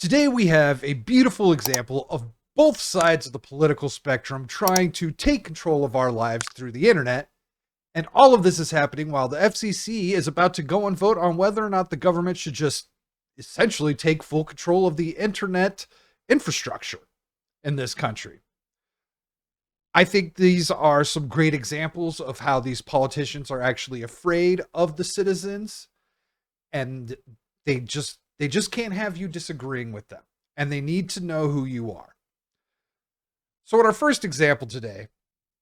Today we have a beautiful example of both sides of the political spectrum trying to take control of our lives through the internet. And all of this is happening while the FCC is about to go and vote on whether or not the government should just essentially take full control of the internet infrastructure in this country. I think these are some great examples of how these politicians are actually afraid of the citizens, and they just can't have you disagreeing with them, and they need to know who you are. So in our first example today,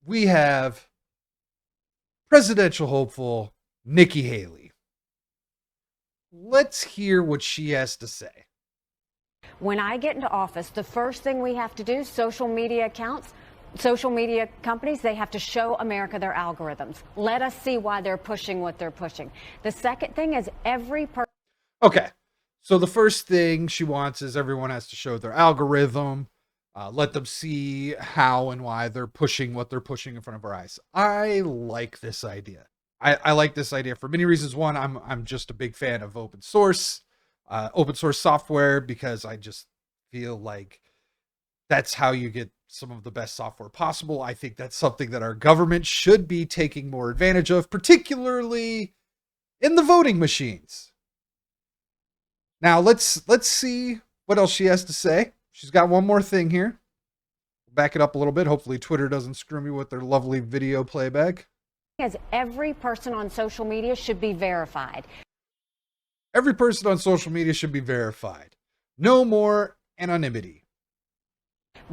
we have presidential hopeful Nikki Haley. Let's hear what she has to say. When I get into office, the first thing we have to do, social media accounts, social media companies, they have to show America their algorithms. Let us see why they're pushing what they're pushing. The second thing is every person. Okay, so the first thing she wants is everyone has to show their algorithm. Let them see how and why they're pushing what they're pushing in front of our eyes. I like this idea. I like this idea for many reasons. One, I'm just a big fan of open source software, because I just feel like that's how you get some of the best software possible. I think that's something that our government should be taking more advantage of, particularly in the voting machines. Now let's see what else she has to say. She's got one more thing here. Back it up a little bit. Hopefully Twitter doesn't screw me with their lovely video playback. As every person on social media should be verified. Every person on social media should be verified. No more anonymity.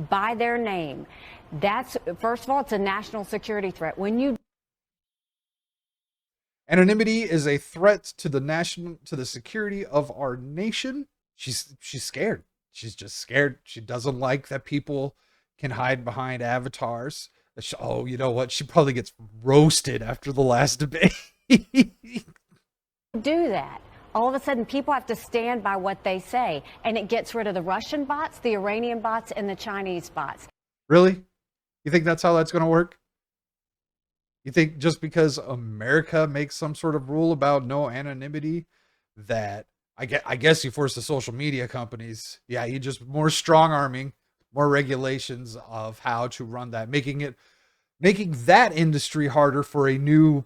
By their name. That's, first of all, it's a national security threat. Anonymity is a threat to the security of our nation. She's scared. She's just scared. She doesn't like that people can hide behind avatars. Oh, you know what? She probably gets roasted after the last debate. Do that. All of a sudden, people have to stand by what they say, and it gets rid of the Russian bots, the Iranian bots, and the Chinese bots. Really? You think that's how that's going to work? You think just because America makes some sort of rule about no anonymity, that I guess you force the social media companies, you just more strong arming, more regulations of how to run that, making that industry harder for a new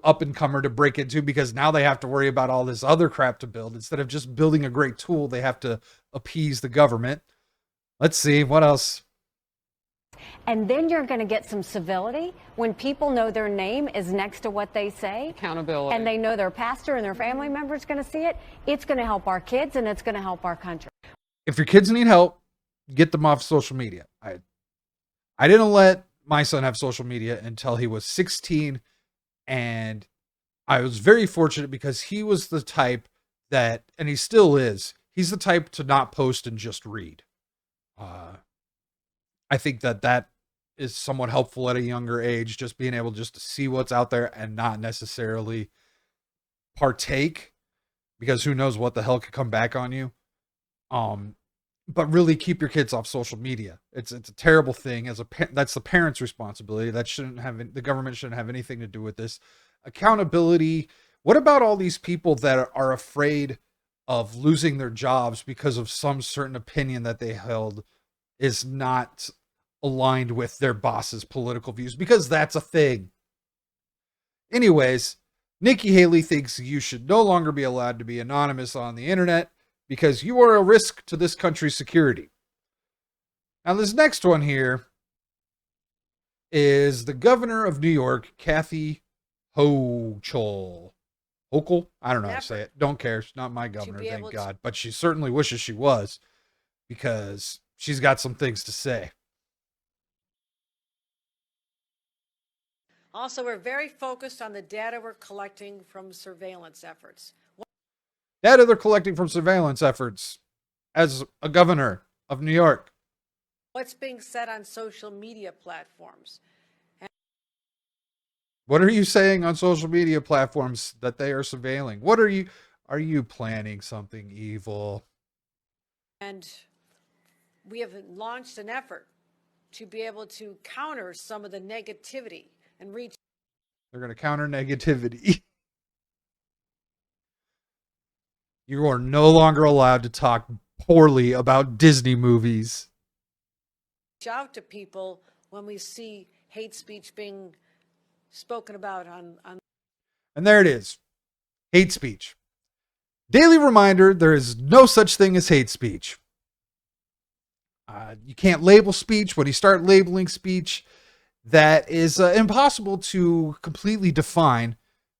up and comer to break into, because now they have to worry about all this other crap to build. Instead of just building a great tool, they have to appease the government. Let's see what else. And then you're going to get some civility when people know their name is next to what they say. Accountability. And they know their pastor and their family member is going to see it. It's going to help our kids, and it's going to help our country. If your kids need help, get them off social media. I didn't let my son have social media until he was 16. And I was very fortunate because he was the type that, and he still is, he's the type to not post and just read. I think that is somewhat helpful at a younger age, just being able just to see what's out there and not necessarily partake, because who knows what the hell could come back on you. But really keep your kids off social media. It's a terrible thing. That's the parent's responsibility. The government shouldn't have anything to do with this. Accountability. What about all these people that are afraid of losing their jobs because of some certain opinion that they held is not aligned with their boss's political views? Because that's a thing. Anyways, Nikki Haley thinks you should no longer be allowed to be anonymous on the internet, because you are a risk to this country's security. Now, this next one here is the governor of New York, Kathy Hochul. Hochul? I don't know how to say it. Don't care. She's not my governor, thank God. But she certainly wishes she was, because she's got some things to say. Also, we're very focused on the data we're collecting from surveillance efforts. Data they're collecting from surveillance efforts as a governor of New York. What's being said on social media platforms? What are you saying on social media platforms that they are surveilling? Are you planning something evil? And we have launched an effort to be able to counter some of the negativity and reach. They're going to counter negativity. You are no longer allowed to talk poorly about Disney movies. Reach out to people when we see hate speech being spoken about on. And there it is. Hate speech. Daily reminder, there is no such thing as hate speech. You can't label speech. When you start labeling speech, that is impossible to completely define,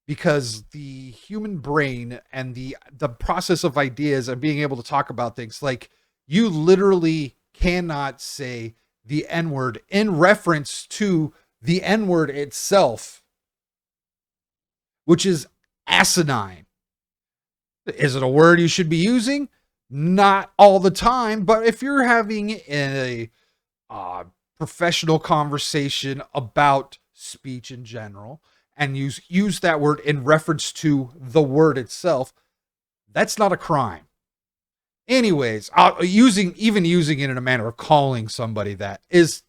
because the human brain and the process of ideas and being able to talk about things, like, you literally cannot say the N-word in reference to the N-word itself, which is asinine. Is it a word you should be using? Not all the time, but if you're having a professional conversation about speech in general and use that word in reference to the word itself, that's not a crime. Anyways, using it in a manner of calling somebody that is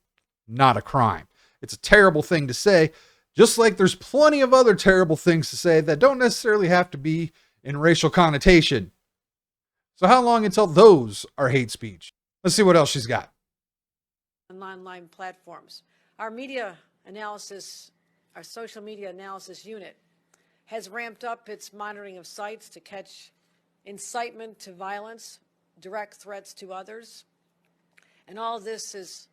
not a crime. It's a terrible thing to say, just like there's plenty of other terrible things to say that don't necessarily have to be in racial connotation. So how long until those are hate speech? Let's see what else she's got. Online platforms. Our media analysis, our social media analysis unit has ramped up its monitoring of sites to catch incitement to violence, direct threats to others. And all this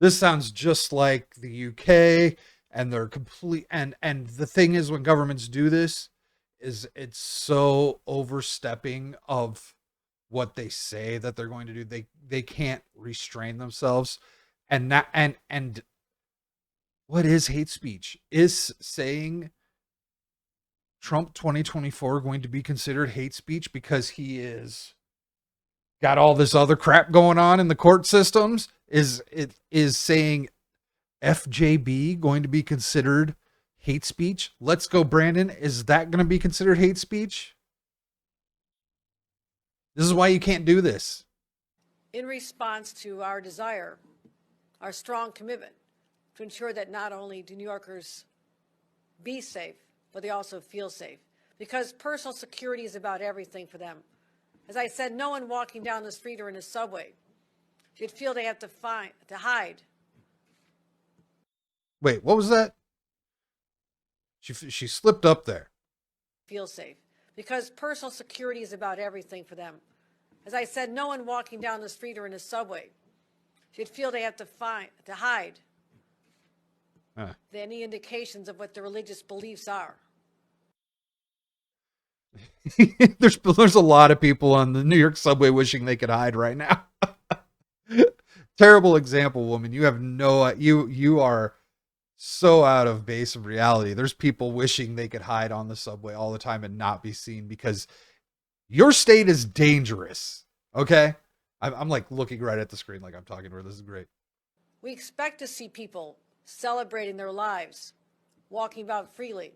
sounds just like the UK, and they're complete. And the thing is, when governments do this, is it's so overstepping of what they say that they're going to do. They can't restrain themselves. And what is hate speech? Is saying Trump 2024 going to be considered hate speech because he is got all this other crap going on in the court systems? Is saying FJB going to be considered hate speech? Let's go, Brandon. Is that going to be considered hate speech? This is why you can't do this. in response to our desire, our strong commitment to ensure that not only do New Yorkers be safe, but they also feel safe, because personal security is about everything for them. As I said, no one walking down the street or in a subway should feel they have to hide. Wait, what was that? She slipped up there. Feel safe, because personal security is about everything for them. As I said, no one walking down the street or in a subway should feel they have to hide any indications of what their religious beliefs are. There's a lot of people on the New York subway wishing they could hide right now. Terrible example, woman. You have you are so out of base of reality. There's people wishing they could hide on the subway all the time and not be seen because your state is dangerous. Okay? I'm like looking right at the screen like I'm talking to her. This is great. We expect to see people celebrating their lives, walking about freely.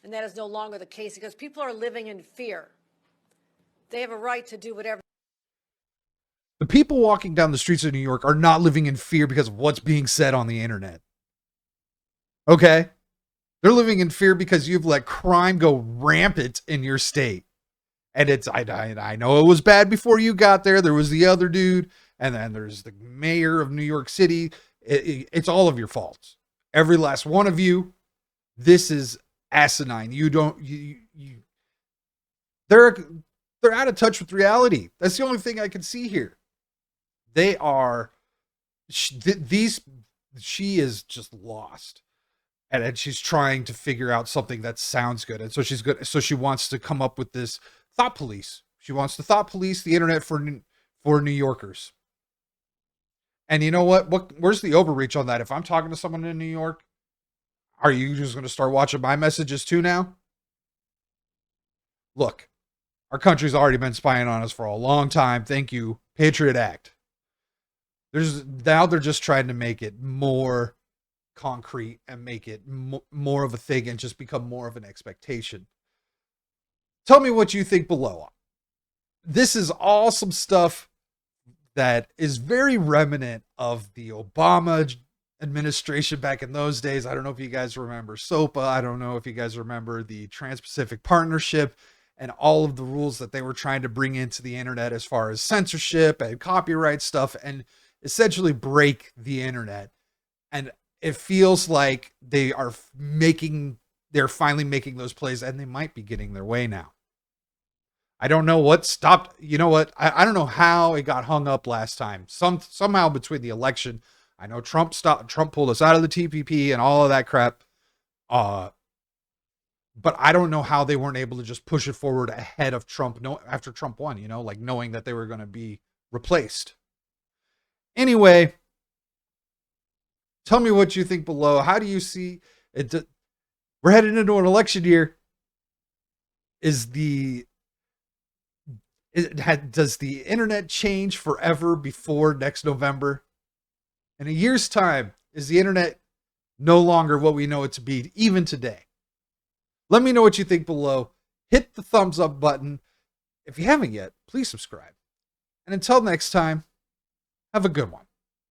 And that is no longer the case because people are living in fear. They have a right to do whatever. The people walking down the streets of New York are not living in fear because of what's being said on the internet. Okay? They're living in fear because you've let crime go rampant in your state. And I know it was bad before you got there. There was the other dude, and then there's the mayor of New York City. It's all of your faults. Every last one of you. This is asinine. They're out of touch with reality. That's the only thing I can see here. They are she is just lost. And she's trying to figure out something that sounds good. And so she wants to come up with this thought police. She wants to thought police the internet for New Yorkers. And you know what? Where's the overreach on that? If I'm talking to someone in New York, are you just going to start watching my messages too now? Look, our country's already been spying on us for a long time. Thank you, Patriot Act. Now they're just trying to make it more concrete and make it more of a thing and just become more of an expectation. Tell me what you think below. This is all some stuff that is very remnant of the Obama administration back in those days. I don't know if you guys remember SOPA. I don't know if you guys remember the Trans-Pacific Partnership. and all of the rules that they were trying to bring into the internet as far as censorship and copyright stuff, and essentially break the internet. And it feels like they're finally making those plays, and they might be getting their way now. I don't know what stopped. You know what? I don't know how it got hung up last time. Somehow between the election, I know Trump pulled us out of the TPP and all of that crap. But I don't know how they weren't able to just push it forward ahead of Trump, after Trump won, like knowing that they were going to be replaced. Anyway, tell me what you think below. How do you see it? We're heading into an election year. Does the internet change forever before next November? In a year's time, is the internet no longer what we know it to be, even today? Let me know what you think below. Hit the thumbs up button. If you haven't yet, please subscribe. And until next time, have a good one.